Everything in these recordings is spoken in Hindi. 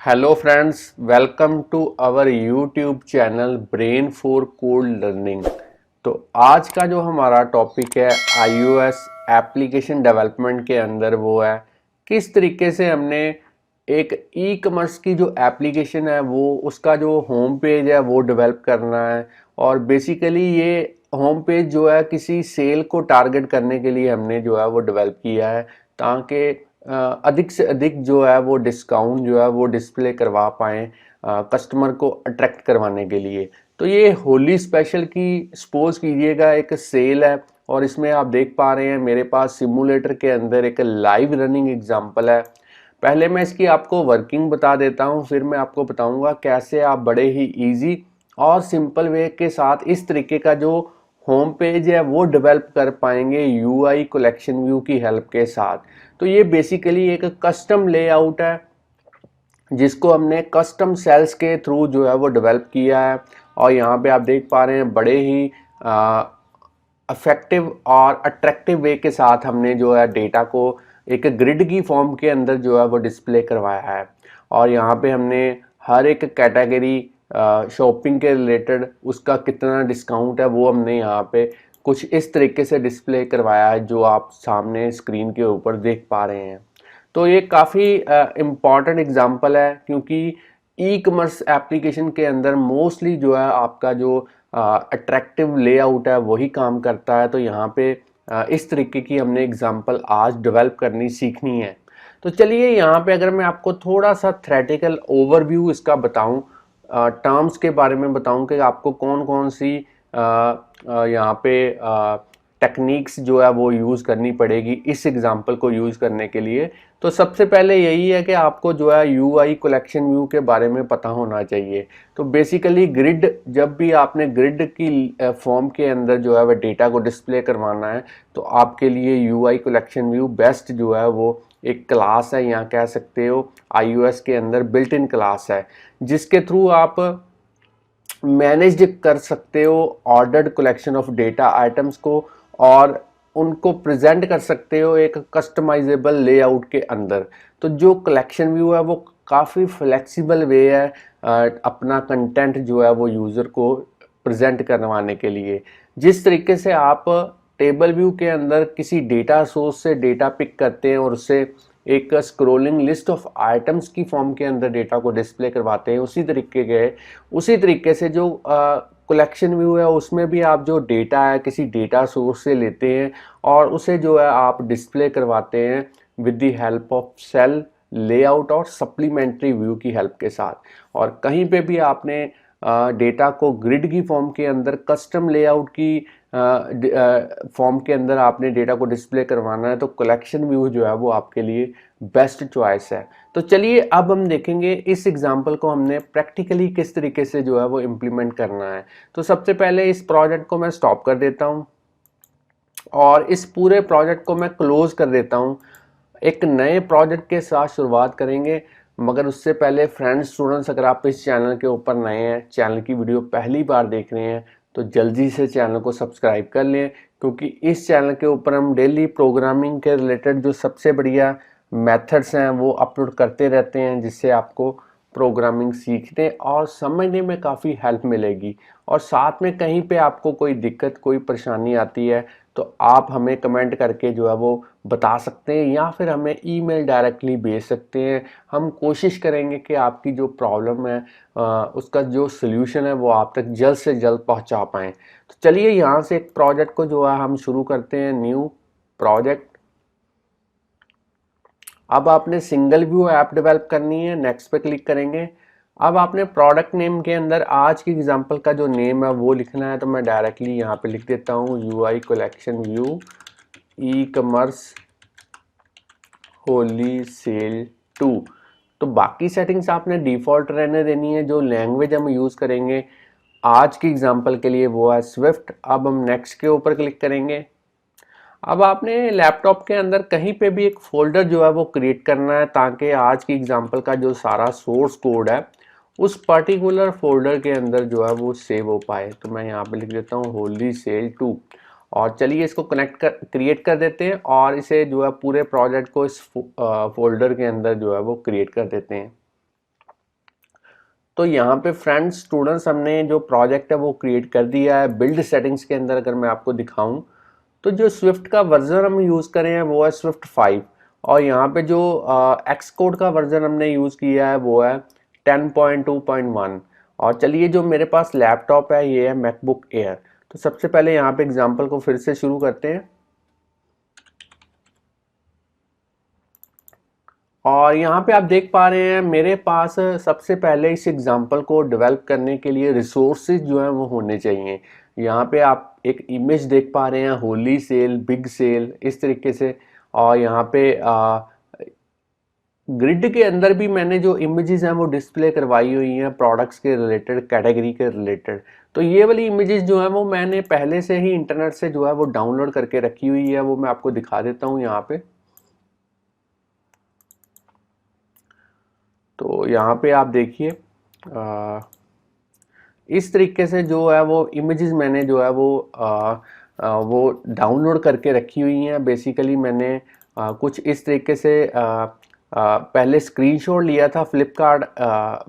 Hello friends, welcome to our YouTube channel brain for code learning. तो आज का जो हमारा टॉपिक है iOS एप्लीकेशन डेवलपमेंट के अंदर वो है किस तरीके से हमने एक ई कॉमर्स की जो एप्लीकेशन है वो उसका जो होम पेज है वो डेवलप करना है। और बेसिकली ये होम पेज जो है किसी सेल को टारगेट करने के लिए हमने जो है वो डेवलप किया है ताकि अधिक से अधिक जो है वो डिस्काउंट जो है वो डिस्प्ले करवा पाएँ कस्टमर को अट्रैक्ट करवाने के लिए। तो ये होली स्पेशल की सपोज कीजिएगा एक सेल है और इसमें आप देख पा रहे हैं मेरे पास सिमुलेटर के अंदर एक लाइव रनिंग एग्जांपल है। पहले मैं इसकी आपको वर्किंग बता देता हूँ, फिर मैं आपको बताऊंगा कैसे आप बड़े ही इजी और सिंपल वे के साथ इस तरीके का जो होम पेज है वो डेवलप कर पाएंगे यूआई कलेक्शन व्यू की हेल्प के साथ। तो ये बेसिकली एक कस्टम लेआउट है जिसको हमने कस्टम सेल्स के थ्रू जो है वो डेवलप किया है। और यहाँ पे आप देख पा रहे हैं बड़े ही इफेक्टिव और अट्रैक्टिव वे के साथ हमने जो है डेटा को एक ग्रिड की फॉर्म के अंदर जो है वो डिस्प्ले करवाया है। और यहाँ पे हमने हर एक कैटेगरी शॉपिंग के रिलेटेड उसका कितना डिस्काउंट है वो हमने यहाँ पे कुछ इस तरीके से डिस्प्ले करवाया है जो आप सामने स्क्रीन के ऊपर देख पा रहे हैं। तो ये काफ़ी इम्पॉर्टेंट एग्जांपल है क्योंकि ई कॉमर्स एप्लीकेशन के अंदर मोस्टली जो है आपका जो अट्रैक्टिव लेआउट है वही काम करता है। तो यहाँ पे इस तरीके की हमने एग्जांपल आज डेवलप करनी सीखनी है। तो चलिए यहाँ पे अगर मैं आपको थोड़ा सा थ्योरेटिकल ओवरव्यू इसका बताऊं, टर्म्स के बारे में बताऊं कि आपको कौन कौन सी यहाँ पे टेक्निक्स जो है वो यूज़ करनी पड़ेगी इस एग्जांपल को यूज़ करने के लिए। तो सबसे पहले यही है कि आपको जो है यूआई कलेक्शन व्यू के बारे में पता होना चाहिए। तो बेसिकली ग्रिड, जब भी आपने ग्रिड की फॉर्म के अंदर जो है वह डेटा को डिस्प्ले करवाना है तो आपके लिए यूआई कलेक्शन व्यू बेस्ट जो है वो एक क्लास है, यहाँ कह सकते हो iOS के अंदर बिल्ट इन क्लास है जिसके थ्रू आप मैनेज कर सकते हो ordered collection of data items को और उनको प्रेजेंट कर सकते हो एक कस्टमाइजेबल लेआउट के अंदर। तो जो कलेक्शन व्यू है वो काफ़ी फ्लेक्सिबल वे है अपना कंटेंट जो है वो यूज़र को प्रेजेंट करवाने के लिए। जिस तरीके से आप टेबल व्यू के अंदर किसी डेटा सोर्स से डेटा पिक करते हैं और उससे एक स्क्रोलिंग लिस्ट ऑफ आइटम्स की फॉर्म के अंदर डेटा को डिस्प्ले करवाते हैं, उसी तरीके से जो कलेक्शन व्यू है उसमें भी आप जो डेटा है किसी डेटा सोर्स से लेते हैं और उसे जो है आप डिस्प्ले करवाते हैं with the help of cell layout और सप्लीमेंट्री व्यू की हेल्प के साथ। और कहीं पे भी आपने डेटा को ग्रिड की फॉर्म के अंदर कस्टम लेआउट की फॉर्म के अंदर आपने डेटा को डिस्प्ले करवाना है तो कलेक्शन व्यू जो है वो आपके लिए बेस्ट चॉइस है। तो चलिए अब हम देखेंगे इस एग्जांपल को हमने प्रैक्टिकली किस तरीके से जो है वो इम्प्लीमेंट करना है। तो सबसे पहले इस प्रोजेक्ट को मैं स्टॉप कर देता हूँ और इस पूरे प्रोजेक्ट को मैं क्लोज कर देता हूँ। एक नए प्रोजेक्ट के साथ शुरुआत करेंगे, मगर उससे पहले फ्रेंड्स स्टूडेंट्स अगर आप इस चैनल के ऊपर नए हैं, चैनल की वीडियो पहली बार देख रहे हैं तो जल्दी से चैनल को सब्सक्राइब कर लें क्योंकि इस चैनल के ऊपर हम डेली प्रोग्रामिंग के रिलेटेड जो सबसे बढ़िया मेथड्स हैं वो अपलोड करते रहते हैं जिससे आपको प्रोग्रामिंग सीखने और समझने में काफ़ी हेल्प मिलेगी। और साथ में कहीं पे आपको कोई दिक्कत कोई परेशानी आती है तो आप हमें कमेंट करके जो है वो बता सकते हैं या फिर हमें ईमेल डायरेक्टली भेज सकते हैं। हम कोशिश करेंगे कि आपकी जो प्रॉब्लम है उसका जो सल्यूशन है वो आप तक जल्द से जल्द पहुंचा पाएँ। तो चलिए यहाँ से एक प्रोजेक्ट को जो है हम शुरू करते हैं, न्यू प्रोजेक्ट। अब आपने सिंगल व्यू ऐप डेवलप करनी है, नेक्स्ट पे क्लिक करेंगे। अब आपने प्रोडक्ट नेम के अंदर आज की एग्जांपल का जो नेम है वो लिखना है। तो मैं डायरेक्टली यहाँ पे लिख देता हूँ UI collection view ecommerce Holi sale 2। तो बाकी सेटिंग्स आपने डिफ़ॉल्ट रहने देनी है। जो लैंग्वेज हम यूज़ करेंगे आज की एग्जांपल के लिए वो है स्विफ्ट। अब हम नेक्स्ट के ऊपर क्लिक करेंगे। अब आपने लैपटॉप के अंदर कहीं पे भी एक फोल्डर जो है वो क्रिएट करना है ताकि आज की एग्जांपल का जो सारा सोर्स कोड है उस पर्टिकुलर फोल्डर के अंदर जो है वो सेव हो पाए। तो मैं यहाँ पे लिख देता हूँ होली सेल 2 और चलिए इसको क्रिएट कर देते हैं और इसे जो है पूरे प्रोजेक्ट को इस फोल्डर के अंदर जो है वो क्रिएट कर देते हैं। तो यहाँ पे फ्रेंड्स स्टूडेंट्स हमने जो प्रोजेक्ट है वो क्रिएट कर दिया है। बिल्ड सेटिंग्स के अंदर अगर मैं आपको दिखाऊं तो जो स्विफ्ट का वर्जन हम यूज़ करें हैं वो है स्विफ्ट 5, और यहाँ पे जो एक्स कोड का वर्जन हमने यूज़ किया है वो है 10.2.1। और चलिए जो मेरे पास लैपटॉप है ये है मैकबुक एयर। तो सबसे पहले यहाँ पे एग्जांपल को फिर से शुरू करते हैं, और यहाँ पे आप देख पा रहे हैं मेरे पास सबसे पहले इस एग्जांपल को डेवलप करने के लिए रिसोर्सेज जो है वो होने चाहिए। यहाँ पे आप एक इमेज देख पा रहे हैं, होली सेल, बिग सेल, इस तरीके से। और यहाँ पे ग्रिड के अंदर भी मैंने जो इमेजेस हैं वो डिस्प्ले करवाई हुई हैं प्रोडक्ट्स के रिलेटेड, कैटेगरी के रिलेटेड। तो ये वाली इमेजेस जो है वो मैंने पहले से ही इंटरनेट से जो है वो डाउनलोड करके रखी हुई है, वो मैं आपको दिखा देता हूँ यहाँ पे। तो यहाँ पे आप देखिए इस तरीके से जो है वो इमेजेस मैंने जो है वो डाउनलोड करके रखी हुई हैं। बेसिकली मैंने कुछ इस तरीके से पहले स्क्रीनशॉट लिया था फ्लिपकार्ट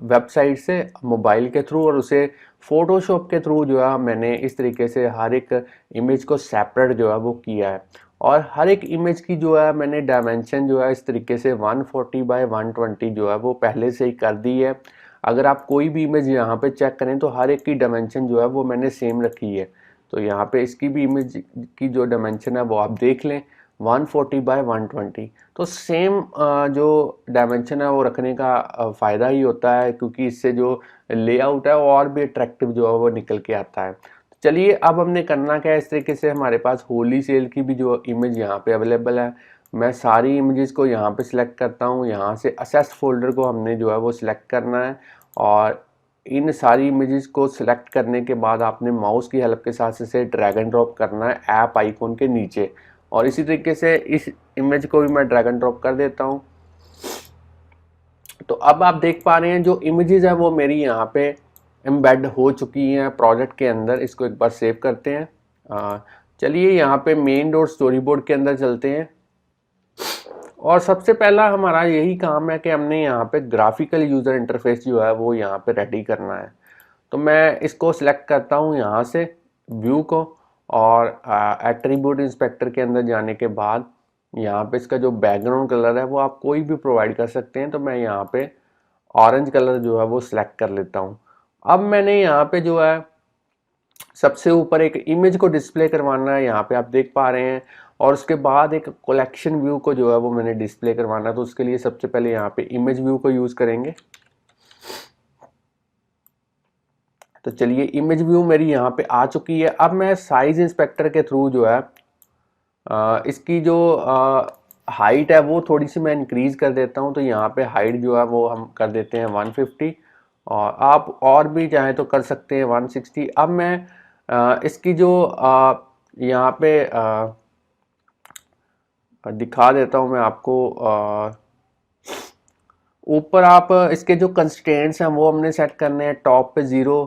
वेबसाइट से मोबाइल के थ्रू, और उसे फ़ोटोशॉप के थ्रू जो है मैंने इस तरीके से हर एक इमेज को सेपरेट जो है वो किया है। और हर एक इमेज की जो है मैंने डायमेंशन जो है इस तरीके से 140 बाय 120 जो है वो पहले से ही कर दी है। अगर आप कोई भी इमेज यहाँ पे चेक करें तो हर एक की डायमेंशन जो है वो मैंने सेम रखी है। तो यहाँ पे इसकी भी इमेज की जो डायमेंशन है वो आप देख लें, 140 बाय 120। तो सेम जो डायमेंशन है वो रखने का फ़ायदा ही होता है, क्योंकि इससे जो लेआउट है वो और भी अट्रैक्टिव जो है वो निकल के आता है। चलिए अब हमने करना क्या है, इस तरीके से हमारे पास होली सेल की भी जो इमेज यहाँ पे अवेलेबल है। मैं सारी इमेजेस को यहाँ पे सिलेक्ट करता हूँ, यहाँ से असेस फोल्डर को हमने जो है वो सिलेक्ट करना है, और इन सारी इमेजेस को सिलेक्ट करने के बाद आपने माउस की हेल्प के साथ इसे ड्रैग एंड ड्रॉप करना है ऐप आइकॉन के नीचे। और इसी तरीके से इस इमेज को भी मैं ड्रैग एंड ड्रॉप कर देता हूँ। तो अब आप देख पा रहे हैं जो इमेजेस है वो मेरी यहाँ पे एम्बेड हो चुकी हैं प्रोजेक्ट के अंदर। इसको एक बार सेव करते हैं। चलिए यहाँ पे मेन डॉट स्टोरी बोर्ड के अंदर चलते हैं, और सबसे पहला हमारा यही काम है कि हमने यहाँ पे ग्राफिकल यूज़र इंटरफेस जो है वो यहाँ पे रेडी करना है। तो मैं इसको सिलेक्ट करता हूँ यहाँ से व्यू को, और एट्रीब्यूट इंस्पेक्टर के अंदर जाने के बाद यहाँ पे इसका जो बैकग्राउंड कलर है वो आप कोई भी प्रोवाइड कर सकते हैं। तो मैं यहाँ पे ऑरेंज कलर जो है वो सिलेक्ट कर लेता हूँ। अब मैंने यहाँ पे जो है सबसे ऊपर एक इमेज को डिस्प्ले करवाना है, यहाँ पे आप देख पा रहे हैं, और उसके बाद एक कलेक्शन व्यू को जो है वो मैंने डिस्प्ले करवाना है। तो उसके लिए सबसे पहले यहाँ पे इमेज व्यू को यूज़ करेंगे। तो चलिए इमेज व्यू मेरी यहाँ पे आ चुकी है। अब मैं साइज इंस्पेक्टर के थ्रू जो है इसकी जो हाइट है वो थोड़ी सी मैं इंक्रीज़ कर देता हूँ। तो यहाँ पे हाइट जो है वो हम कर देते हैं 150, और आप और भी चाहें तो कर सकते हैं 160। अब मैं इसकी जो यहाँ पे दिखा देता हूँ मैं आपको। ऊपर आप इसके जो कंस्ट्रेंट्स हैं वो हमने सेट करने हैं। टॉप पे 0,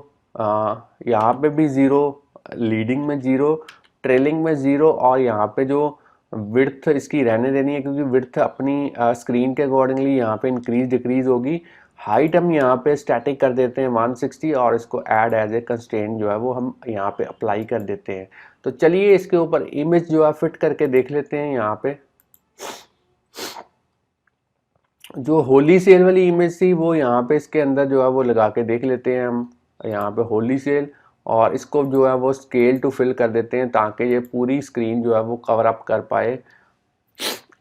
यहाँ पे भी 0, लीडिंग में 0, ट्रेलिंग में 0, और यहाँ पे जो विड्थ इसकी रहने देनी है, क्योंकि विड्थ अपनी स्क्रीन के अकॉर्डिंगली यहाँ पे इंक्रीज डिक्रीज होगी। हाइट हम यहाँ पे स्टैटिक कर देते हैं 160, और इसको ऐड एज ए कंस्ट्रेंट जो है वो हम यहाँ पे अप्लाई कर देते हैं। तो चलिए इसके ऊपर इमेज जो है फिट करके देख लेते हैं। यहाँ पे जो होली सेल वाली इमेज थी वो यहाँ पे इसके अंदर जो है वो लगा के देख लेते हैं हम। यहाँ पे होली सेल, और इसको जो है वो स्केल टू फिल कर देते हैं ताकि ये पूरी स्क्रीन जो है वो कवर अप कर पाए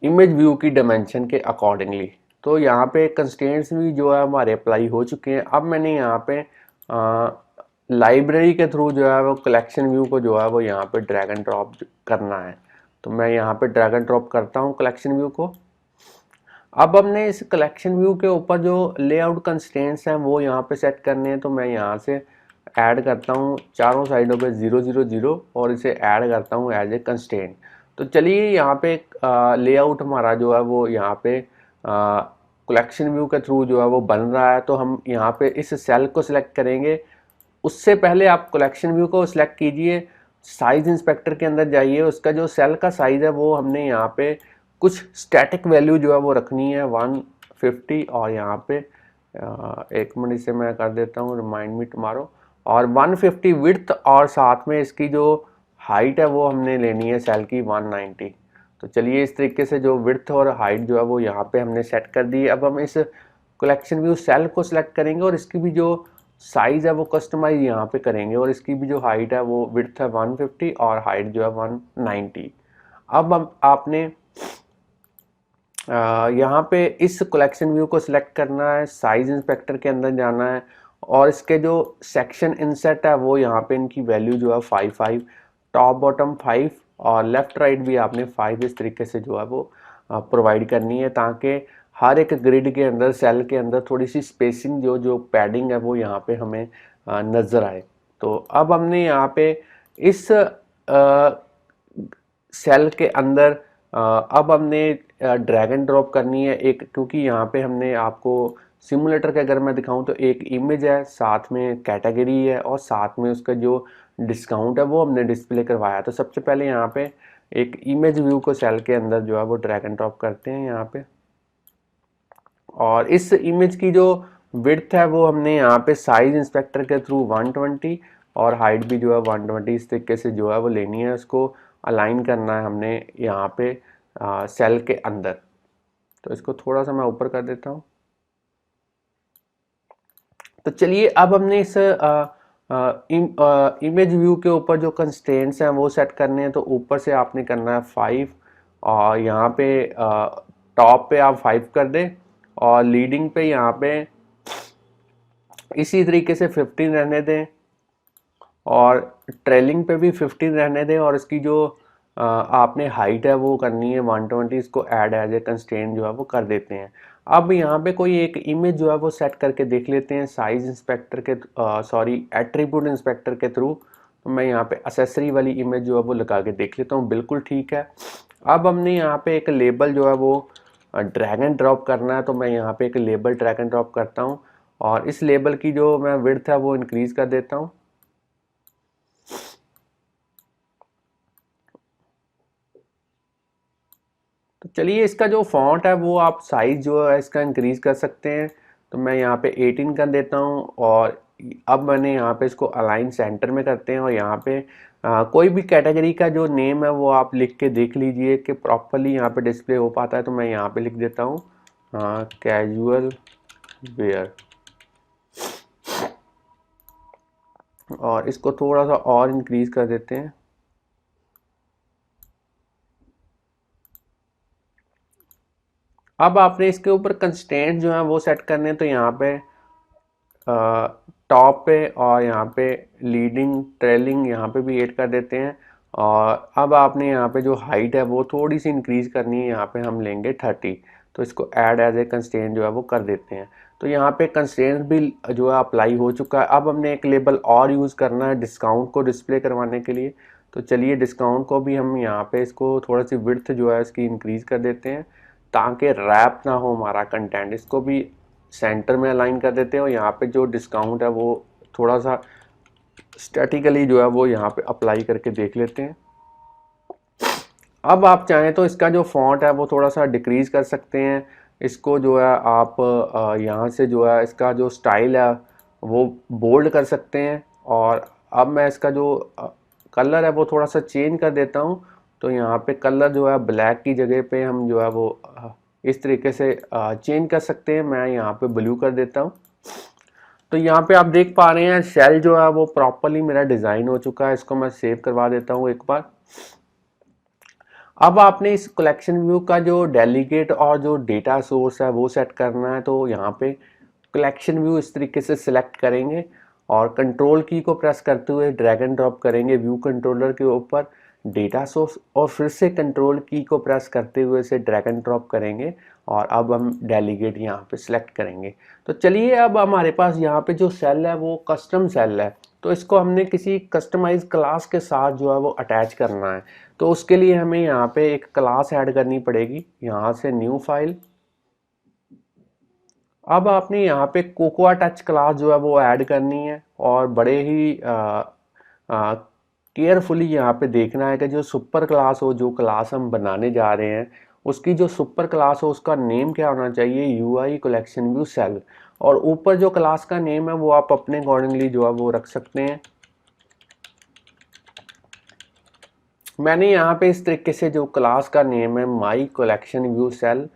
इमेज व्यू की डायमेंशन के अकॉर्डिंगली। तो यहाँ पे कंस्ट्रेंट्स भी जो है हमारे अप्लाई हो चुके हैं। अब मैंने यहाँ पे लाइब्रेरी के थ्रू जो है वो कलेक्शन व्यू को जो है वो यहाँ पे ड्रैग एंड ड्रॉप करना है। तो मैं यहाँ पे ड्रैग एंड ड्रॉप करता हूँ कलेक्शन व्यू को। अब हमने इस कलेक्शन व्यू के ऊपर जो लेआउट कंस्ट्रेंट्स हैं वो यहाँ पे सेट करने हैं। तो मैं यहाँ से ऐड करता हूँ चारों साइडों पे 0 0 0, और इसे ऐड करता हूँ एज ए कंस्ट्रेंट। तो चलिए यहाँ पे लेआउट हमारा जो है वो यहाँ पे कलेक्शन व्यू के थ्रू जो है वो बन रहा है। तो हम यहाँ पे इस सेल को सिलेक्ट करेंगे। उससे पहले आप कलेक्शन व्यू को सिलेक्ट कीजिए, साइज इंस्पेक्टर के अंदर जाइए, उसका जो सेल का साइज़ है वो हमने यहाँ पे कुछ स्टैटिक वैल्यू जो है वो रखनी है 150, और यहाँ पे एक मिनट इसे मैं कर देता हूँ रिमाइंड मी टुमारो। और 150 विड्थ और साथ में इसकी जो हाइट है वो हमने लेनी है सेल की 190। तो चलिए इस तरीके से जो विड्थ और हाइट जो है वो यहाँ पे हमने सेट कर दी है। अब हम इस कलेक्शन व्यू सेल को सिलेक्ट करेंगे और इसकी भी जो साइज़ है वो कस्टमाइज यहाँ पे करेंगे और इसकी भी जो हाइट है वो विड्थ है 150 और हाइट जो है 190। अब हम आपने यहाँ पे इस कलेक्शन व्यू को सिलेक्ट करना है, साइज इंस्पेक्टर के अंदर जाना है और इसके जो सेक्शन इंसेट है वो यहाँ पे इनकी वैल्यू जो है 5 टॉप बॉटम 5 और लेफ्ट राइट भी आपने 5 इस तरीके से जो है वो प्रोवाइड करनी है ताकि हर एक ग्रिड के अंदर सेल के अंदर थोड़ी सी स्पेसिंग जो पैडिंग है वो यहाँ पे हमें नज़र आए। तो अब हमने यहाँ पे इस सेल के अंदर अब हमने ड्रैग एंड ड्रॉप करनी है एक, क्योंकि यहाँ पे हमने आपको सिमुलेटर के अगर मैं दिखाऊं तो एक इमेज है, साथ में कैटेगरी है और साथ में उसका जो डिस्काउंट है वो हमने डिस्प्ले करवाया। तो सबसे पहले यहाँ पे एक इमेज व्यू को सेल के अंदर जो है वो ड्रैग एंड ड्रॉप करते हैं यहाँ पे और इस इमेज की जो विड्थ है वो हमने यहाँ पे साइज इंस्पेक्टर के थ्रू 120 और हाइट भी जो है 120 इस तरीके से जो है वो लेनी है, उसको अलाइन करना है हमने यहाँ पे सेल के अंदर। तो इसको थोड़ा सा मैं ऊपर कर देता हूँ। तो चलिए अब हमने इस इमेज व्यू के ऊपर जो कंस्ट्रेंट्स हैं वो सेट करने हैं। तो ऊपर से आपने करना है 5 और यहाँ पे टॉप पे आप 5 कर दें और लीडिंग पे यहाँ पे इसी तरीके से 15 रहने दें और ट्रेलिंग पे भी 15 रहने दें और इसकी जो आपने हाइट है वो करनी है 120, इसको ऐड एज ए कंस्ट्रेंट जो है वो कर देते हैं। अब यहाँ पे कोई एक इमेज जो है वो सेट करके देख लेते हैं साइज इंस्पेक्टर के एट्रीब्यूट इंस्पेक्टर के थ्रू। तो मैं यहाँ पे एसेसरी वाली इमेज जो है वो लगा के देख लेता हूँ, बिल्कुल ठीक है। अब हमने यहाँ पे एक लेबल जो है वो ड्रैग एंड ड्रॉप करना है। तो मैं यहाँ पे एक लेबल ड्रैग एंड ड्रॉप करता हूँ और इस लेबल की जो मैं विड्थ है वो इंक्रीज कर देता हूँ। तो चलिए इसका जो फॉन्ट है वो आप साइज जो है इसका इंक्रीज कर सकते हैं। तो मैं यहाँ पे 18 कर देता हूँ और अब मैंने यहाँ पे इसको अलाइन सेंटर में करते हैं और यहाँ पे कोई भी कैटेगरी का जो नेम है वो आप लिख के देख लीजिए कि प्रॉपरली यहाँ पे डिस्प्ले हो पाता है। तो मैं यहाँ पे लिख देता हूँ कैजुअल वेयर और इसको थोड़ा सा और इंक्रीज कर देते हैं। अब आपने इसके ऊपर कंस्ट्रेंट जो है वो सेट करने हैं। तो यहाँ पे टॉप पे और यहाँ पे लीडिंग ट्रेलिंग यहाँ पे भी ऐड कर देते हैं और अब आपने यहाँ पे जो हाइट है वो थोड़ी सी इंक्रीज करनी है, यहाँ पे हम लेंगे 30। तो इसको ऐड एज ए कंस्ट्रेंट जो है वो कर देते हैं। तो यहाँ पे कंस्ट्रेंट भी जो है अप्लाई हो चुका है। अब हमने एक लेबल और यूज़ करना है डिस्काउंट को डिस्प्ले करवाने के लिए। तो चलिए डिस्काउंट को भी हम यहाँ पे इसको थोड़ा सी विड्थ जो है इसकी इंक्रीज कर देते हैं ताकि रैप ना हो हमारा कंटेंट। इसको भी सेंटर में अलाइन कर देते हैं और यहाँ पे जो डिस्काउंट है वो थोड़ा सा स्टैटिकली जो है वो यहाँ पे अप्लाई करके देख लेते हैं। अब आप चाहें तो इसका जो फॉन्ट है वो थोड़ा सा डिक्रीज कर सकते हैं। इसको जो है आप यहाँ से जो है इसका जो स्टाइल है वो बोल्ड कर सकते हैं और अब मैं इसका जो कलर है वो थोड़ा सा चेंज कर देता हूँ। तो यहाँ पे कलर जो है ब्लैक की जगह पे हम जो है वो इस तरीके से चेंज कर सकते हैं। मैं यहाँ पे ब्लू कर देता हूँ। तो यहाँ पे आप देख पा रहे हैं शेल जो है वो प्रॉपरली मेरा डिज़ाइन हो चुका है। इसको मैं सेव करवा देता हूँ एक बार। अब आपने इस कलेक्शन व्यू का जो डेलीगेट और जो डेटा सोर्स है वो सेट करना है। तो यहाँ पे कलेक्शन व्यू इस तरीके से सिलेक्ट करेंगे और कंट्रोल की को प्रेस करते हुए ड्रैग एंड ड्रॉप करेंगे व्यू कंट्रोलर के ऊपर डेटा सोर्स और फिर से कंट्रोल की को प्रेस करते हुए इसे ड्रैग एंड ड्रॉप करेंगे और अब हम डेलीगेट यहाँ पे सिलेक्ट करेंगे। तो चलिए अब हमारे पास यहाँ पे जो सेल है वो कस्टम सेल है। तो इसको हमने किसी कस्टमाइज क्लास के साथ जो है वो अटैच करना है। तो उसके लिए हमें यहाँ पे एक क्लास ऐड करनी पड़ेगी, यहाँ से न्यू फाइल। अब आपने यहाँ पे कोकोआ टच क्लास जो है वो ऐड करनी है और बड़े ही केयरफुली यहाँ पे देखना है कि जो सुपर क्लास हो, जो क्लास हम बनाने जा रहे हैं उसकी जो सुपर क्लास हो उसका नेम क्या होना चाहिए, UI कलेक्शन व्यू सेल। और ऊपर जो क्लास का नेम है वो आप अपने अकॉर्डिंगली जो है वो रख सकते हैं। मैंने यहाँ पे इस तरीके से जो क्लास का नेम है माई कलेक्शन व्यू सेल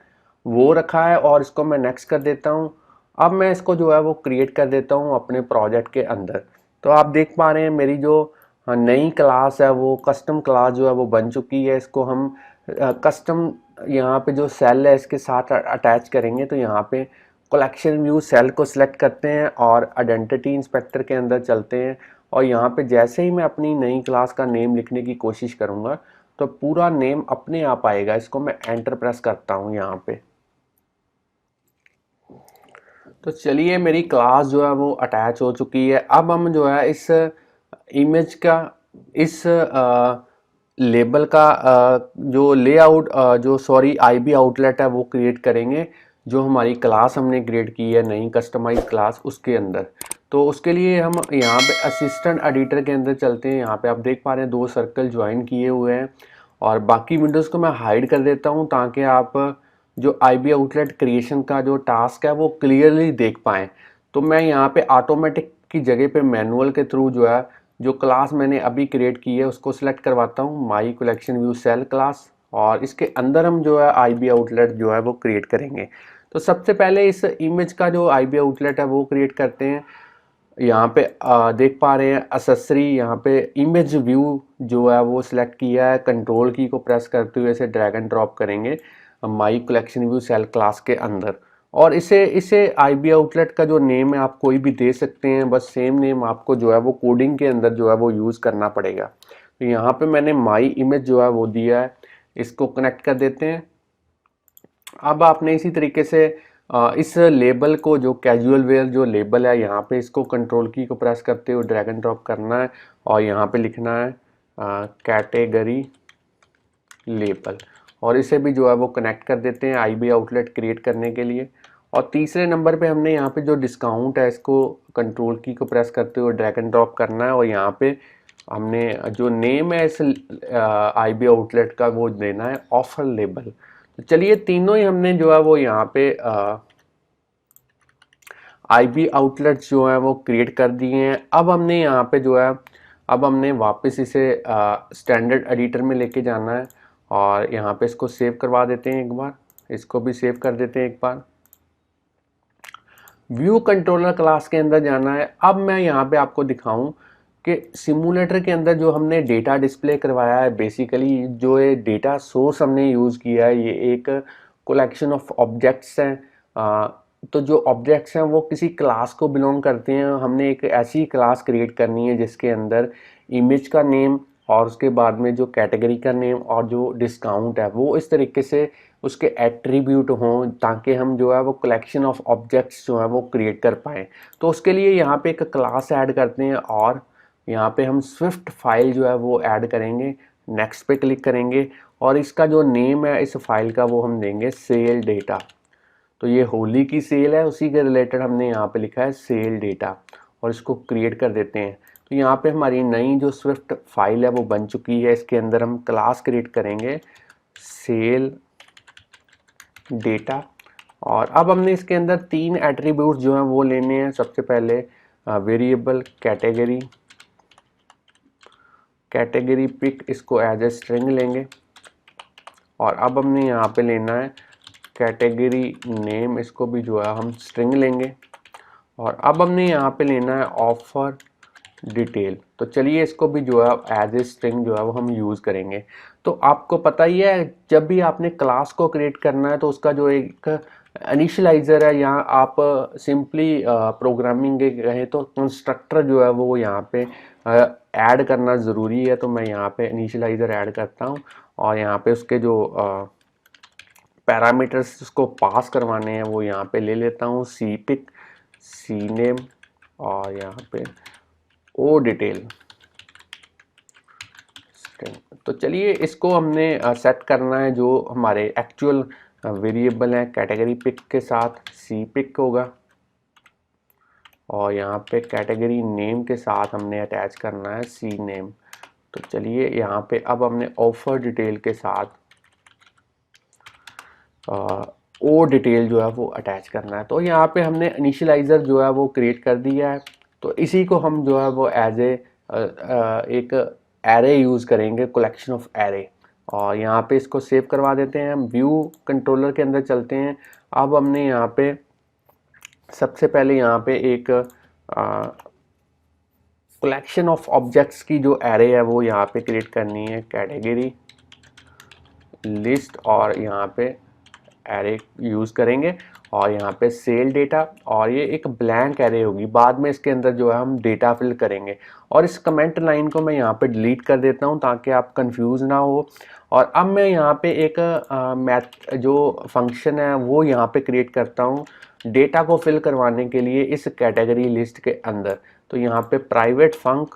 वो रखा है और इसको मैं नेक्स्ट कर देता हूँ। अब मैं इसको जो है वो क्रिएट कर देता हूँ अपने प्रोजेक्ट के अंदर। तो आप देख पा रहे हैं मेरी जो नई क्लास है वो कस्टम क्लास जो है वो बन चुकी है। इसको हम कस्टम यहाँ पे जो सेल है इसके साथ अटैच करेंगे। तो यहाँ पे कलेक्शन व्यू सेल को सिलेक्ट करते हैं और आइडेंटिटी इंस्पेक्टर के अंदर चलते हैं और यहाँ पे जैसे ही मैं अपनी नई क्लास का नेम लिखने की कोशिश करूँगा तो पूरा नेम अपने आप आएगा। इसको मैं एंटर प्रेस करता हूँ यहाँ पे। तो चलिए मेरी क्लास जो है वो अटैच हो चुकी है। अब हम जो है इस इमेज का इस लेबल का जो लेआउट जो सॉरी आईबी आउटलेट है वो क्रिएट करेंगे जो हमारी क्लास हमने क्रिएट की है नई कस्टमाइज क्लास उसके अंदर। तो उसके लिए हम यहाँ पे असिस्टेंट एडिटर के अंदर चलते हैं। यहाँ पे आप देख पा रहे हैं 2 सर्कल ज्वाइन किए हुए हैं और बाकी विंडोज़ को मैं हाइड कर देता हूँ ताकि आप जो आईबी आउटलेट क्रिएशन का जो टास्क है वो क्लियरली देख पाएँ। तो मैं यहाँ पे ऑटोमेटिक की जगह पे मैनुअल के थ्रू जो है जो क्लास मैंने अभी क्रिएट की है उसको सिलेक्ट करवाता हूँ my collection view cell class और इसके अंदर हम जो है आईबी आउटलेट जो है वो क्रिएट करेंगे। तो सबसे पहले इस इमेज का जो आईबी आउटलेट है वो क्रिएट करते हैं। यहाँ पे देख पा रहे हैं एसेसरी यहाँ पे इमेज व्यू जो है वो सिलेक्ट किया है। कंट्रोल की को प्रेस करते हुए इसे ड्रैग एंड ड्रॉप करेंगे my collection view cell class के अंदर और इसे इसे आईबी आउटलेट का जो नेम है आप कोई भी दे सकते हैं। बस सेम नेम आपको जो है वो कोडिंग के अंदर जो है वो यूज़ करना पड़ेगा। तो यहाँ पे मैंने माई इमेज जो है वो दिया है। इसको कनेक्ट कर देते हैं। अब आपने इसी तरीके से इस लेबल को जो कैजुअल वेयर जो लेबल है यहाँ पे इसको कंट्रोल की को प्रेस करते हुए ड्रैग एंड ड्रॉप करना है और यहाँ पे लिखना है कैटेगरी लेबल और इसे भी जो है वो कनेक्ट कर देते हैं आईबी आउटलेट क्रिएट करने के लिए। और तीसरे नंबर पे हमने यहाँ पे जो डिस्काउंट है इसको कंट्रोल की को प्रेस करते हुए ड्रैग एंड ड्रॉप करना है और यहाँ पे हमने जो नेम है इस आईबी आउटलेट का वो देना है ऑफर लेबल। तो चलिए तीनों ही हमने जो है वो यहाँ पे आईबी आउटलेट्स जो है वो क्रिएट कर दिए हैं। अब हमने यहाँ पे जो है अब हमने वापस इसे स्टैंडर्ड एडिटर में लेके जाना है और यहाँ पे इसको सेव करवा देते हैं एक बार। इसको भी सेव कर देते हैं एक बार। व्यू कंट्रोलर क्लास के अंदर जाना है। अब मैं यहाँ पे आपको दिखाऊं कि सिमुलेटर के अंदर जो हमने डेटा डिस्प्ले करवाया है बेसिकली जो ये डेटा सोर्स हमने यूज़ किया है ये एक कलेक्शन ऑफ ऑब्जेक्ट्स हैं। तो जो ऑब्जेक्ट्स हैं वो किसी क्लास को बिलोंग करते हैं। हमने एक ऐसी क्लास क्रिएट करनी है जिसके अंदर इमेज का नेम और उसके बाद में जो कैटेगरी का नेम और जो डिस्काउंट है वो इस तरीके से उसके एट्रीब्यूट हों ताकि हम जो है वो कलेक्शन ऑफ ऑब्जेक्ट्स जो है वो क्रिएट कर पाएँ। तो उसके लिए यहाँ पे एक क्लास ऐड करते हैं और यहाँ पे हम स्विफ्ट फाइल जो है वो ऐड करेंगे। नेक्स्ट पे क्लिक करेंगे और इसका जो नेम है इस फाइल का वो हम देंगे सेल डेटा। तो ये होली की सेल है उसी के रिलेटेड हमने यहाँ पे लिखा है सेल डेटा और इसको क्रिएट कर देते हैं। तो यहाँ पे हमारी नई जो स्विफ्ट फाइल है वो बन चुकी है। इसके अंदर हम क्लास क्रिएट करेंगे सेल डेटा और अब हमने इसके अंदर 3 एट्रीब्यूट जो हैं वो लेने हैं। सबसे पहले वेरिएबल कैटेगरी पिक इसको एज ए स्ट्रिंग लेंगे और अब हमने यहाँ पे लेना है कैटेगरी नेम इसको भी जो है हम स्ट्रिंग लेंगे और अब हमने यहाँ पे लेना है ऑफर डिटेल। तो चलिए इसको भी जो है एज ए स्ट्रिंग जो है वो हम यूज़ करेंगे। तो आपको पता ही है जब भी आपने क्लास को क्रिएट करना है तो उसका जो एक इनिशियलाइज़र है यहाँ आप सिंपली प्रोग्रामिंग के कहें तो कंस्ट्रक्टर जो है वो यहाँ पे ऐड करना ज़रूरी है। तो मैं यहाँ पे इनिशियलाइज़र ऐड करता हूँ और यहाँ पे उसके जो पैरामीटर्स उसको पास करवाने हैं वो यहाँ पे ले लेता हूँ सी पिक सी नेम और यहाँ पे ओ डिटेल। तो चलिए इसको हमने सेट करना है जो हमारे एक्चुअल वेरिएबल है कैटेगरी पिक के साथ सी पिक होगा और यहाँ पे कैटेगरी नेम के साथ हमने अटैच करना है सी नेम। तो चलिए यहाँ पे अब हमने ऑफर डिटेल के साथ और डिटेल जो है वो अटैच करना है। तो यहाँ पे हमने इनिशियलाइज़र जो है वो क्रिएट कर दिया है। तो इसी को हम जो है वो एज ए एक एरे यूज़ करेंगे, कलेक्शन ऑफ एरे। और यहाँ पे इसको सेव करवा देते हैं। हम व्यू कंट्रोलर के अंदर चलते हैं। अब हमने यहाँ पे सबसे पहले यहाँ पे एक कलेक्शन ऑफ ऑब्जेक्ट्स की जो एरे है वो यहाँ पे क्रिएट करनी है, कैटेगरी लिस्ट, और यहाँ पे एरे यूज़ करेंगे और यहाँ पे सेल डेटा, और ये एक ब्लैंक एरे होगी। बाद में इसके अंदर जो है हम डेटा फिल करेंगे। और इस कमेंट लाइन को मैं यहाँ पे डिलीट कर देता हूँ ताकि आप कंफ्यूज ना हो। और अब मैं यहाँ पे एक मैथ जो फंक्शन है वो यहाँ पे क्रिएट करता हूँ डेटा को फिल करवाने के लिए इस कैटेगरी लिस्ट के अंदर। तो यहाँ पे प्राइवेट फंक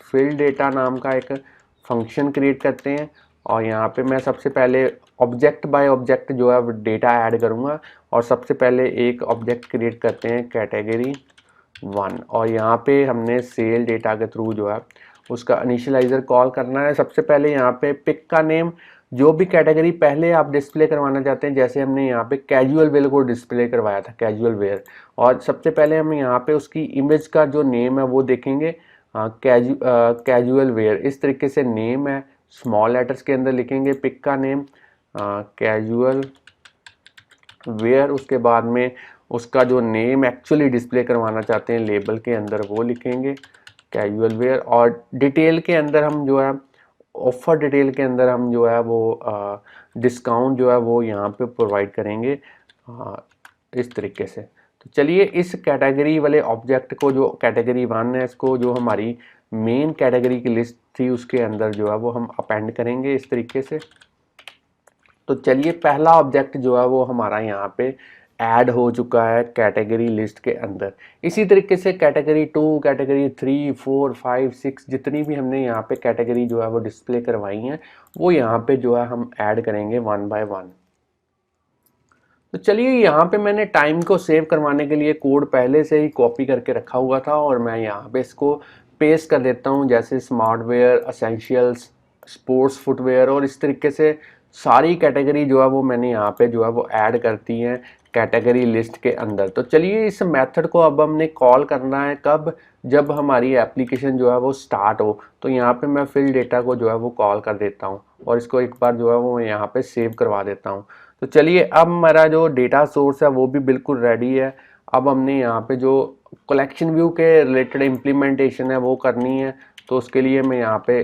फिल डेटा नाम का एक फंक्शन क्रिएट करते हैं। और यहाँ पे मैं सबसे पहले ऑब्जेक्ट बाय ऑब्जेक्ट जो है डेटा ऐड करूँगा। और सबसे पहले एक ऑब्जेक्ट क्रिएट करते हैं कैटेगरी 1, और यहाँ पे हमने सेल डेटा के थ्रू जो है उसका इनिशियलाइज़र कॉल करना है। सबसे पहले यहाँ पे पिक का नेम, जो भी कैटेगरी पहले आप डिस्प्ले करवाना चाहते हैं, जैसे हमने यहाँ पे कैजुअल वेयर को डिस्प्ले करवाया था, कैजुअल वेयर। और सबसे पहले हम यहाँ पे उसकी इमेज का जो नेम है वो देखेंगे, कैजुअल वेयर। इस तरीके से नेम है, स्मॉल लेटर्स के अंदर लिखेंगे पिक का नेम कैजुअल वेयर। उसके बाद में उसका जो नेम एक्चुअली डिस्प्ले करवाना चाहते हैं लेबल के अंदर वो लिखेंगे कैजुअल वेयर। और डिटेल के अंदर हम जो है ऑफर डिटेल के अंदर हम जो है वो डिस्काउंट जो है वो यहाँ पे प्रोवाइड करेंगे इस तरीके से। तो चलिए इस कैटेगरी वाले ऑब्जेक्ट को, जो कैटेगरी 1 है, इसको जो हमारी मेन कैटेगरी की लिस्ट थी उसके अंदर जो है वो हम अपेंड करेंगे इस तरीके से। तो चलिए पहला ऑब्जेक्ट जो है वो हमारा यहाँ पे ऐड हो चुका है कैटेगरी लिस्ट के अंदर। इसी तरीके से कैटेगरी 2, कैटेगरी 3, 4, 5, 6 जितनी भी हमने यहाँ पे कैटेगरी जो है वो डिस्प्ले करवाई हैं वो यहाँ पे जो है हम ऐड करेंगे 1 बाय 1। तो चलिए यहाँ पे मैंने टाइम को सेव करवाने के लिए कोड पहले से ही कॉपी करके रखा हुआ था और मैं यहाँ पे इसको पेस्ट कर देता हूँ, जैसे smart wear, essentials, sports footwear, और इस तरीके से सारी कैटेगरी जो है वो मैंने यहाँ पे जो है वो ऐड करती हैं कैटेगरी लिस्ट के अंदर। तो चलिए इस मेथड को अब हमने कॉल करना है कब, जब हमारी एप्लीकेशन जो है वो स्टार्ट हो। तो यहाँ पे मैं फिल डेटा को जो है वो कॉल कर देता हूँ और इसको एक बार जो है वो यहाँ पे सेव करवा देता हूँ। तो चलिए अब मेरा जो डेटा सोर्स है वो भी बिल्कुल रेडी है। अब हमने यहाँ पे जो कलेक्शन व्यू के रिलेटेड इम्प्लीमेंटेशन है वो करनी है। तो उसके लिए मैं यहाँ पे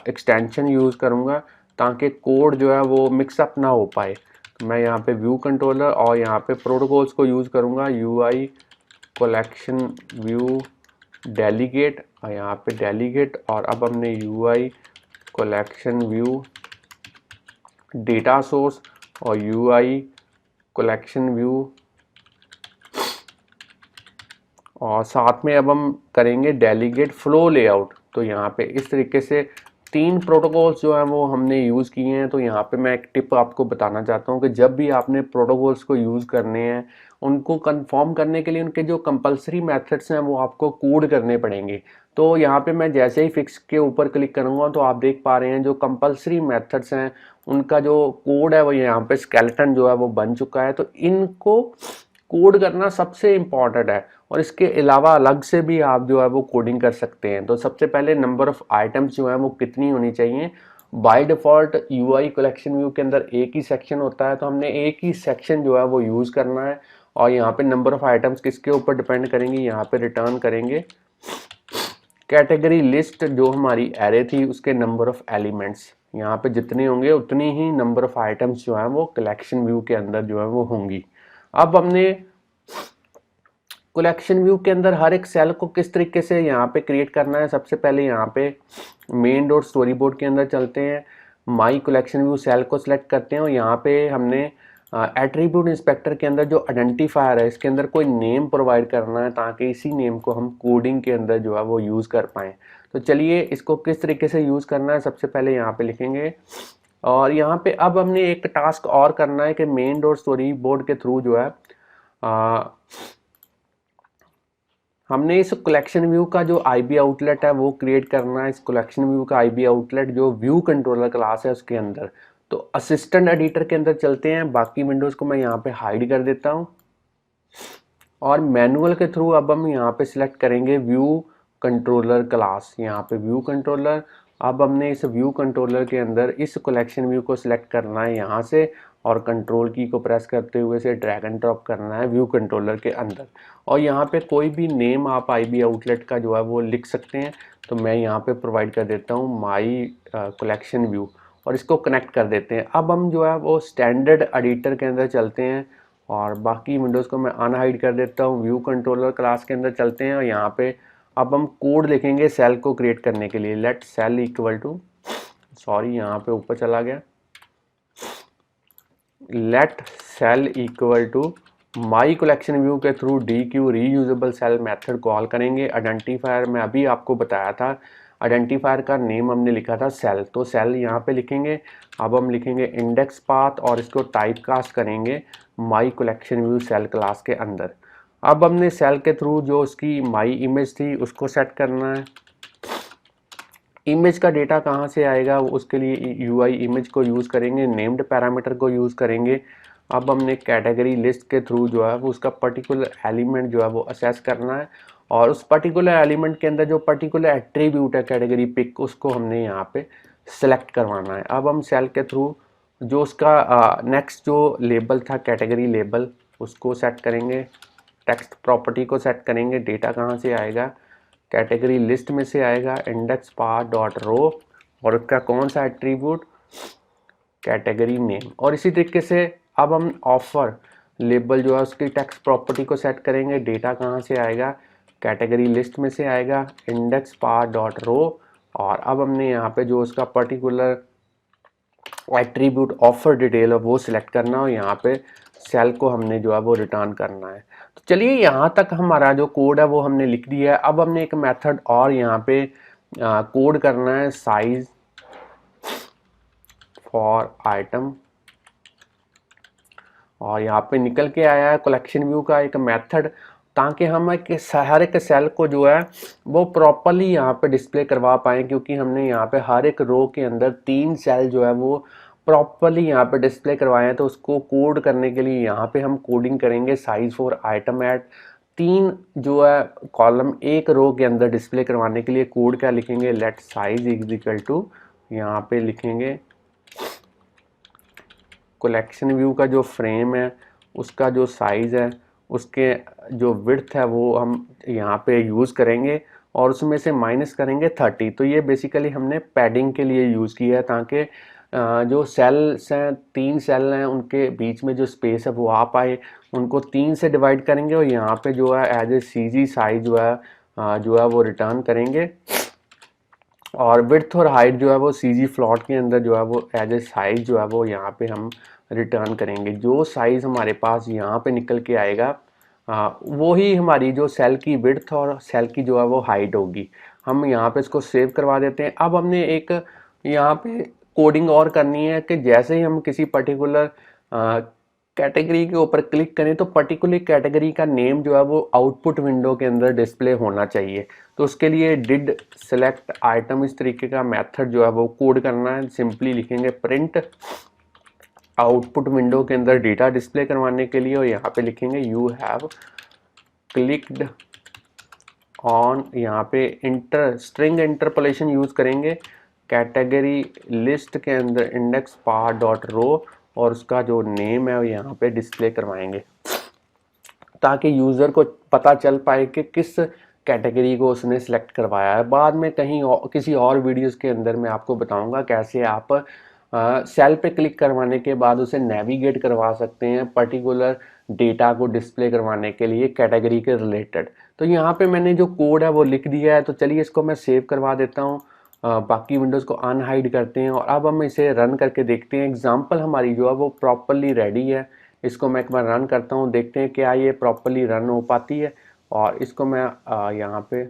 एक्सटेंशन यूज़ करूँगा ताकि कोड जो है वो मिक्सअप ना हो पाए। तो मैं यहाँ पे व्यू कंट्रोलर और यहाँ पे प्रोटोकॉल्स को यूज़ करूँगा, UI कलेक्शन व्यू डेलीगेट, और यहाँ पे डेलीगेट, और अब हमने UI collection view data source और UI कलेक्शन व्यू, और साथ में अब हम करेंगे डेलीगेट फ्लो लेआउट। तो यहाँ पे इस तरीके से 3 प्रोटोकॉल्स जो हैं वो हमने यूज़ किए हैं। तो यहाँ पे मैं एक टिप आपको बताना चाहता हूँ कि जब भी आपने प्रोटोकॉल्स को यूज़ करने हैं, उनको कंफर्म करने के लिए उनके जो कंपलसरी मेथड्स हैं वो आपको कोड करने पड़ेंगे। तो यहाँ पे मैं जैसे ही फिक्स के ऊपर क्लिक करूँगा तो आप देख पा रहे हैं जो कंपलसरी मेथड्स हैं उनका जो कोड है वो यहाँ पे स्केलेटन जो है वो बन चुका है। तो इनको कोड करना सबसे इम्पॉर्टेंट है, और इसके अलावा अलग से भी आप जो है वो कोडिंग कर सकते हैं। तो सबसे पहले नंबर ऑफ़ आइटम्स जो है वो कितनी होनी चाहिए। By default UI collection view के अंदर एक ही सेक्शन होता है, तो हमने एक ही सेक्शन जो है वो यूज़ करना है। और यहाँ पे नंबर ऑफ़ आइटम्स किसके ऊपर डिपेंड करेंगे, यहाँ पे रिटर्न करेंगे कैटेगरी लिस्ट जो हमारी एरे थी उसके नंबर ऑफ़ एलिमेंट्स। यहाँ पे जितने होंगे उतनी ही नंबर ऑफ़ आइटम्स जो है वो कलेक्शन व्यू के अंदर जो है वो होंगी। अब हमने कलेक्शन व्यू के अंदर हर एक सेल को किस तरीके से यहाँ पे क्रिएट करना है। सबसे पहले यहाँ पे मेन डॉट स्टोरी बोर्ड के अंदर चलते हैं, माई कलेक्शन व्यू सेल को सिलेक्ट करते हैं और यहाँ पे हमने एट्रीब्यूट इंस्पेक्टर के अंदर जो आइडेंटिफायर है इसके अंदर कोई नेम प्रोवाइड करना है ताकि इसी नेम को हम कोडिंग के अंदर जो है वो यूज़ कर पाएँ। तो चलिए इसको किस तरीके से यूज़ करना है, सबसे पहले यहाँ पे लिखेंगे। और यहाँ पे अब हमने एक टास्क और करना है कि मेन डॉट स्टोरी बोर्ड के थ्रू जो है हमने इस कलेक्शन व्यू का जो IB आउटलेट है वो क्रिएट करना है। इस कलेक्शन व्यू का IB आउटलेट जो व्यू कंट्रोलर क्लास है उसके अंदर। तो असिस्टेंट एडिटर के अंदर चलते हैं, बाकी विंडोज़ को मैं यहाँ पे हाइड कर देता हूँ और मैनुअल के थ्रू अब हम यहाँ पे सिलेक्ट करेंगे व्यू कंट्रोलर क्लास। यहाँ पे व्यू कंट्रोलर, अब हमने इस व्यू कंट्रोलर के अंदर इस कलेक्शन व्यू को सिलेक्ट करना है यहाँ से और कंट्रोल की को प्रेस करते हुए से ड्रैग एंड ड्रॉप करना है व्यू कंट्रोलर के अंदर। और यहाँ पे कोई भी नेम आप आईबी आउटलेट का जो है वो लिख सकते हैं, तो मैं यहाँ पे प्रोवाइड कर देता हूँ माई कलेक्शन व्यू और इसको कनेक्ट कर देते हैं। अब हम जो है वो स्टैंडर्ड एडिटर के अंदर चलते हैं और बाकी विंडोज़ को मैं अनहाइड कर देता हूँ। व्यू कंट्रोलर क्लास के अंदर चलते हैं और यहाँ पे अब हम कोड लिखेंगे सेल को क्रिएट करने के लिए। Let cell equal to, sorry यहाँ पे ऊपर चला गया, let cell equal to my collection view के through dequeue reusable cell method call करेंगे। आइडेंटिफायर में अभी आपको बताया था, आइडेंटिफायर का नेम हमने लिखा था सेल, तो सेल यहाँ पे लिखेंगे। अब हम लिखेंगे इंडेक्स पाथ और इसको टाइप कास्ट करेंगे my collection view cell class के अंदर। अब हमने सेल के थ्रू जो उसकी माई इमेज थी उसको सेट करना है। इमेज का डेटा कहाँ से आएगा, उसके लिए यूआई इमेज को यूज़ करेंगे, नेम्ड पैरामीटर को यूज़ करेंगे। अब हमने कैटेगरी लिस्ट के थ्रू जो है वो उसका पर्टिकुलर एलिमेंट जो है वो असेस करना है और उस पर्टिकुलर एलिमेंट के अंदर जो पर्टिकुलर एट्रीब्यूट है कैटेगरी पिक, उसको हमने यहाँ पे सिलेक्ट करवाना है। अब हम सेल के थ्रू जो उसका नेक्स्ट जो लेबल था कैटेगरी लेबल, उसको सेट करेंगे, टेक्स्ट प्रॉपर्टी को सेट करेंगे। डेटा कहाँ से आएगा, कैटेगरी लिस्ट में से आएगा, इंडेक्स पाथ डॉट रो और उसका कौन सा एट्रीब्यूट, कैटेगरी नेम। और इसी तरीके से अब हम ऑफर लेबल जो है उसकी टेक्स्ट प्रॉपर्टी को सेट करेंगे। डेटा कहाँ से आएगा, कैटेगरी लिस्ट में से आएगा, इंडेक्स पाथ डॉट रो और अब हमने यहाँ पे जो उसका पर्टिकुलर एट्रीब्यूट ऑफर डिटेल है वो सिलेक्ट करना है और यहाँ पे सेल को हमने जो है वो रिटर्न करना है। तो चलिए यहाँ तक हमारा जो कोड है वो हमने लिख दिया है। अब हमने एक मेथड और यहाँ पे कोड करना है, साइज फॉर आइटम, और यहाँ पे निकल के आया है कलेक्शन व्यू का एक मेथड, ताकि हम हर एक सेल को जो है वो प्रॉपरली यहाँ पे डिस्प्ले करवा पाएँ, क्योंकि हमने यहाँ पे हर एक रो के अंदर 3 सेल जो है वो प्रॉपरली यहाँ पे डिस्प्ले करवाए हैं। तो उसको कोड करने के लिए यहाँ पे हम कोडिंग करेंगे साइज फॉर आइटम एट 3 जो है कॉलम एक रो के अंदर डिस्प्ले करवाने के लिए कोड क्या लिखेंगे, let size is equal to, यहाँ पे लिखेंगे कलेक्शन व्यू का जो फ्रेम है उसका जो साइज़ है उसके जो विड्थ है वो हम यहाँ पे यूज़ करेंगे और उसमें से माइनस करेंगे 30। तो ये बेसिकली हमने पैडिंग के लिए यूज़ किया है, ताकि जो सेल्स हैं 3 सेल हैं उनके बीच में जो स्पेस है वो आ पाए। उनको 3 से डिवाइड करेंगे और यहाँ पे जो है एज ए सीजी साइज जो है वो रिटर्न करेंगे और विड्थ और हाइट जो है वो सीजी फ्लॉट के अंदर जो है वो एज ए साइज जो है वो यहाँ पे हम रिटर्न करेंगे। जो साइज़ हमारे पास यहाँ पे निकल के आएगा वो ही हमारी जो सेल की विड्थ और सेल की जो है वो हाइट होगी। हम यहाँ पे इसको सेव करवा देते हैं। अब हमने एक यहाँ पे कोडिंग और करनी है कि जैसे ही हम किसी पर्टिकुलर कैटेगरी के ऊपर क्लिक करें तो पर्टिकुलर कैटेगरी का नेम जो है वो आउटपुट विंडो के अंदर डिस्प्ले होना चाहिए। तो उसके लिए डिड सेलेक्ट आइटम इस तरीके का मेथड जो है वो कोड करना है। सिंपली लिखेंगे प्रिंट आउटपुट विंडो के अंदर डेटा डिस्प्ले करवाने के लिए और यहाँ पे लिखेंगे यू हैव क्लिक्ड ऑन, यहाँ पे स्ट्रिंग इंटरपोलेशन यूज़ करेंगे कैटेगरी लिस्ट के अंदर इंडेक्स पाथ डॉट रो और उसका जो नेम है वो यहाँ पे डिस्प्ले करवाएंगे, ताकि यूज़र को पता चल पाए कि किस कैटेगरी को उसने सेलेक्ट करवाया है। बाद में कहीं किसी और वीडियोस के अंदर मैं आपको बताऊंगा कैसे आप सेल पे क्लिक करवाने के बाद उसे नेविगेट करवा सकते हैं पर्टिकुलर डेटा को डिस्प्ले करवाने के लिए कैटेगरी के रिलेटेड। तो यहाँ पे मैंने जो कोड है वो लिख दिया है। तो चलिए इसको मैं सेव करवा देता हूँ, बाकी विंडोज़ को अनहाइड करते हैं और अब हम इसे रन करके देखते हैं। एग्जाम्पल हमारी जो है वो प्रॉपरली रेडी है। इसको मैं एक बार रन करता हूँ, देखते हैं क्या ये प्रॉपरली रन हो पाती है। और इसको मैं यहाँ पे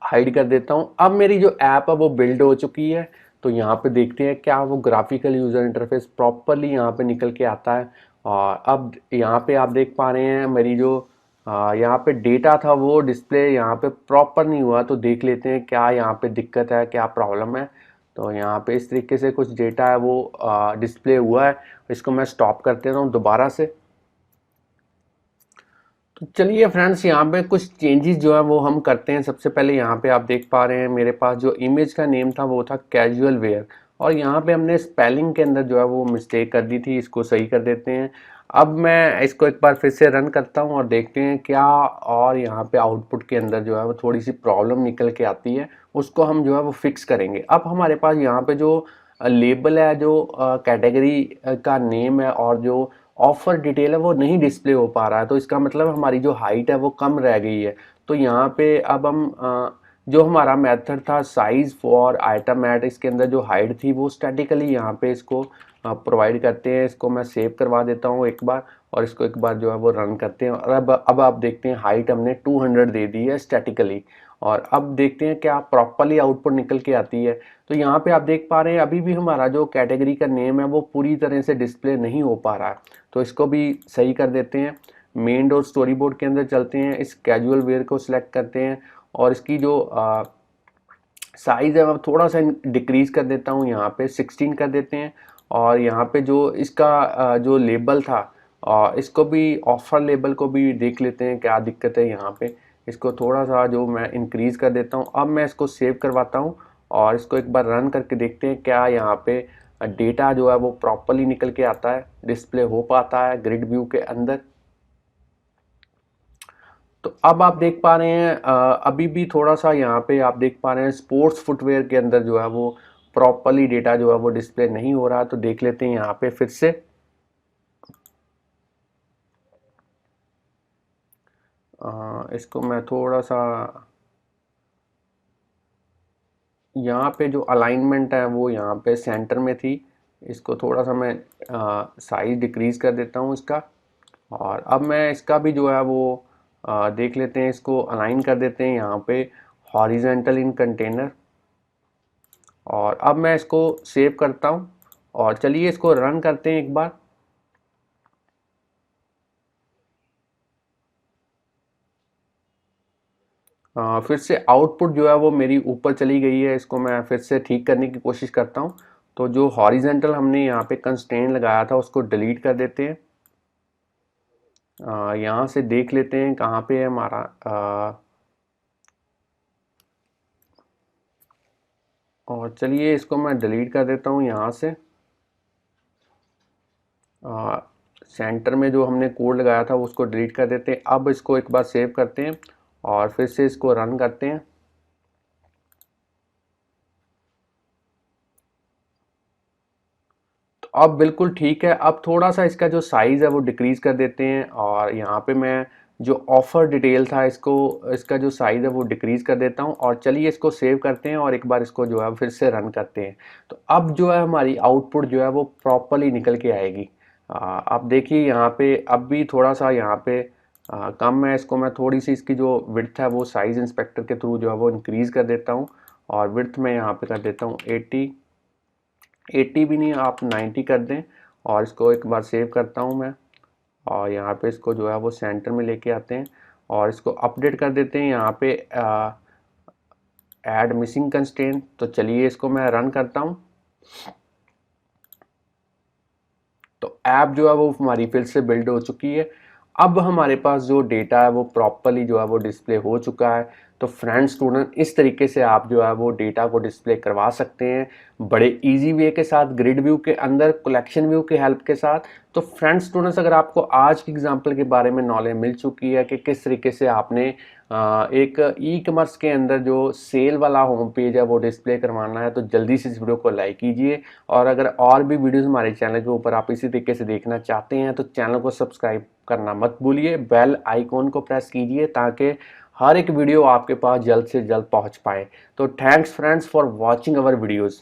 हाइड कर देता हूँ। अब मेरी जो ऐप है वो बिल्ड हो चुकी है। तो यहाँ पे देखते हैं क्या वो ग्राफिकल यूज़र इंटरफेस प्रॉपरली यहाँ पे निकल के आता है। और अब यहाँ पे आप देख पा रहे हैं मेरी जो यहाँ पे डेटा था वो डिस्प्ले यहाँ पे प्रॉपर नहीं हुआ। तो देख लेते हैं क्या यहाँ पे दिक्कत है, क्या प्रॉब्लम है। तो यहाँ पे इस तरीके से कुछ डेटा है वो डिस्प्ले हुआ है। इसको मैं स्टॉप कर देता हूँ दोबारा से। तो चलिए फ्रेंड्स, यहाँ पे कुछ चेंजेस जो है वो हम करते हैं। सबसे पहले यहाँ पे आप देख पा रहे हैं मेरे पास जो इमेज का नेम था वो था कैजुअल वेयर, और यहाँ पे हमने स्पेलिंग के अंदर जो है वो मिस्टेक कर दी थी, इसको सही कर देते हैं। अब मैं इसको एक बार फिर से रन करता हूँ और देखते हैं क्या, और यहाँ पे आउटपुट के अंदर जो है वो थोड़ी सी प्रॉब्लम निकल के आती है, उसको हम जो है वो फिक्स करेंगे। अब हमारे पास यहाँ पे जो लेबल है, जो कैटेगरी का नेम है और जो ऑफर डिटेल है वो नहीं डिस्प्ले हो पा रहा है, तो इसका मतलब हमारी जो हाइट है वो कम रह गई है। तो यहाँ पे अब हम जो हमारा मेथड था साइज फॉर आइटम एट, इसके अंदर जो हाइट थी वो स्टैटिकली यहाँ पे इसको प्रोवाइड करते हैं। इसको मैं सेव करवा देता हूँ एक बार, और इसको एक बार जो है वो रन करते हैं। और अब आप देखते हैं हाइट हमने 200 दे दी है स्टैटिकली, और अब देखते हैं क्या प्रॉपरली आउटपुट निकल के आती है। तो यहाँ पे आप देख पा रहे हैं अभी भी हमारा जो कैटेगरी का नेम है वो पूरी तरह से डिस्प्ले नहीं हो पा रहा है, तो इसको भी सही कर देते हैं। मेन डॉट स्टोरी बोर्ड के अंदर चलते हैं, इस कैजुअल वेयर को सिलेक्ट करते हैं, और इसकी जो साइज है वो थोड़ा सा डिक्रीज कर देता हूँ, यहाँ पे 16 कर देते हैं। और यहाँ पे जो इसका जो लेबल था, इसको भी, ऑफर लेबल को भी देख लेते हैं क्या दिक्कत है यहाँ पे। इसको थोड़ा सा जो मैं इंक्रीज कर देता हूँ। अब मैं इसको सेव करवाता हूँ और इसको एक बार रन करके देखते हैं क्या यहाँ पे डेटा जो है वो प्रॉपरली निकल के आता है, डिस्प्ले हो पाता है ग्रिड व्यू के अंदर। तो अब आप देख पा रहे हैं अभी भी थोड़ा सा यहाँ पे आप देख पा रहे हैं स्पोर्ट्स फुटवेयर के अंदर जो है वो प्रॉपरली डेटा जो है वो डिस्प्ले नहीं हो रहा। तो देख लेते हैं यहाँ पे फिर से। इसको मैं थोड़ा सा, यहाँ पे जो अलाइनमेंट है वो यहाँ पे सेंटर में थी, इसको थोड़ा सा मैं साइज डिक्रीज कर देता हूँ इसका। और अब मैं इसका भी जो है वो देख लेते हैं, इसको अलाइन कर देते हैं यहाँ पे हॉरिजेंटल इन कंटेनर। और अब मैं इसको सेव करता हूँ और चलिए इसको रन करते हैं एक बार। फिर से आउटपुट जो है वो मेरी ऊपर चली गई है, इसको मैं फिर से ठीक करने की कोशिश करता हूँ। तो जो हॉरिजेंटल हमने यहाँ पे कंस्ट्रेंट लगाया था उसको डिलीट कर देते हैं। यहाँ से देख लेते हैं कहाँ पे है हमारा और चलिए इसको मैं डिलीट कर देता हूँ यहाँ से। सेंटर में जो हमने कोड लगाया था उसको डिलीट कर देते हैं। अब इसको एक बार सेव करते हैं और फिर से इसको रन करते हैं। तो अब बिल्कुल ठीक है। अब थोड़ा सा इसका जो साइज़ है वो डिक्रीज़ कर देते हैं, और यहाँ पे मैं जो ऑफ़र डिटेल था इसको, इसका जो साइज़ है वो डिक्रीज़ कर देता हूँ। और चलिए इसको सेव करते हैं और एक बार इसको जो है फिर से रन करते हैं। तो अब जो है हमारी आउटपुट जो है वो प्रॉपरली निकल के आएगी। आप देखिए यहाँ पे अब भी थोड़ा सा यहाँ पे कम है, इसको मैं थोड़ी सी इसकी जो विड्थ है वो साइज़ इंस्पेक्टर के थ्रू जो है वो इंक्रीज़ कर देता हूँ। और विड्थ में यहाँ पे कर देता हूँ 80 भी नहीं, आप 90 कर दें। और इसको एक बार सेव करता हूँ मैं, और यहाँ पे इसको जो है वो सेंटर में लेके आते हैं और इसको अपडेट कर देते हैं यहाँ पे ऐड मिसिंग कंस्ट्रेंट। तो चलिए इसको मैं रन करता हूँ। तो ऐप जो है वो हमारी फिर से बिल्ड हो चुकी है। अब हमारे पास जो डेटा है वो प्रॉपरली जो है वो डिस्प्ले हो चुका है। तो फ्रेंड स्टूडेंट, इस तरीके से आप जो है वो डेटा को डिस्प्ले करवा सकते हैं बड़े इजी वे के साथ, ग्रिड व्यू के अंदर कलेक्शन व्यू की हेल्प के साथ। तो फ्रेंड स्टूडेंट्स, अगर आपको आज की एग्जांपल के बारे में नॉलेज मिल चुकी है कि किस तरीके से आपने एक ई कॉमर्स के अंदर जो सेल वाला होम पेज है वो डिस्प्ले करवाना है, तो जल्दी से इस वीडियो को लाइक कीजिए। और अगर और भी वीडियोस हमारे चैनल के ऊपर आप इसी तरीके से देखना चाहते हैं तो चैनल को सब्सक्राइब करना मत भूलिए, बेल आइकॉन को प्रेस कीजिए ताकि हर एक वीडियो आपके पास जल्द से जल्द पहुंच पाए। तो thanks friends for watching our videos.